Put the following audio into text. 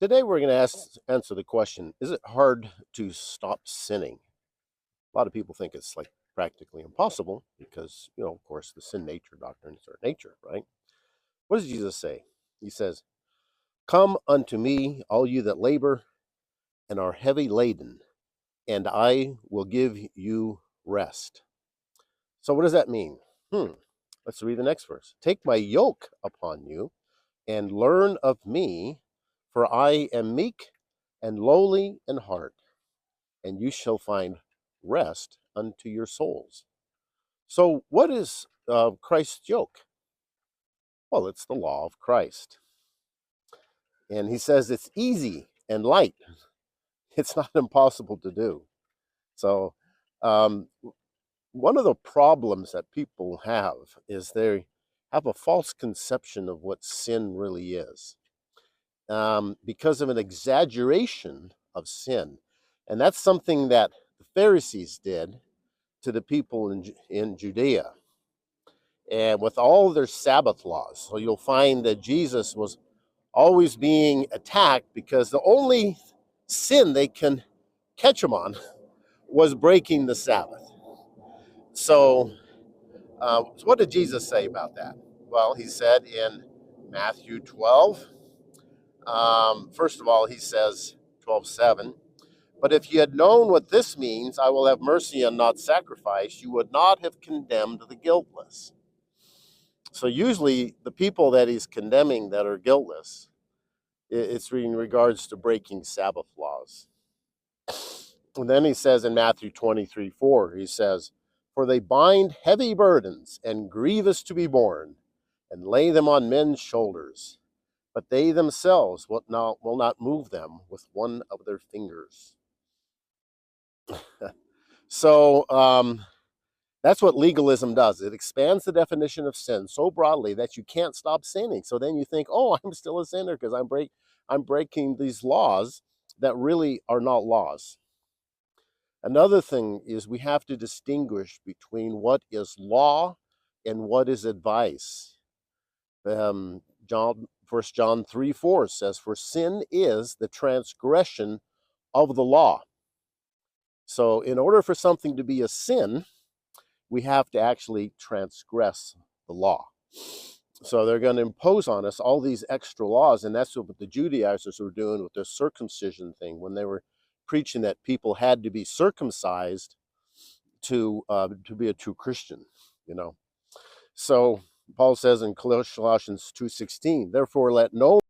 Today we're going to answer the question, is it hard to stop sinning? A lot of people think it's like practically impossible because, of course, the sin nature doctrine is our nature, right? What does Jesus say? He says, "Come unto me, all you that labor and are heavy laden, and I will give you rest." So what does that mean? Let's read the next verse. "Take my yoke upon you and learn of me, for I am meek and lowly in heart, and you shall find rest unto your souls." So what is Christ's yoke? Well, it's the law of Christ. And he says it's easy and light. It's not impossible to do. So um, one of the problems that people have is they have a false conception of what sin really is, because of an exaggeration of sin. And that's something that the Pharisees did to the people in Judea, and with all their Sabbath laws. So you'll find that Jesus was always being attacked because the only sin they can catch him on was breaking the Sabbath. So what did Jesus say about that? Well, he said in Matthew 12, first of all, he says, 12:7, "But if you had known what this means, I will have mercy and not sacrifice, you would not have condemned the guiltless." So usually the people that he's condemning that are guiltless, it's in regards to breaking Sabbath laws. And then he says in Matthew 23:4, he says, "For they bind heavy burdens and grievous to be borne, and lay them on men's shoulders, but they themselves will not move them with one of their fingers." So that's what legalism does. It expands the definition of sin so broadly that you can't stop sinning. So then you think, "Oh, I'm still a sinner because I'm breaking these laws that really are not laws." Another thing is we have to distinguish between what is law and what is advice. 1 John 3:4 says, "For sin is the transgression of the law." So in order for something to be a sin, we have to actually transgress the law. So they're going to impose on us all these extra laws, and that's what the Judaizers were doing with the circumcision thing when they were preaching that people had to be circumcised to be a true Christian, So Paul says in Colossians 2:16, "Therefore let no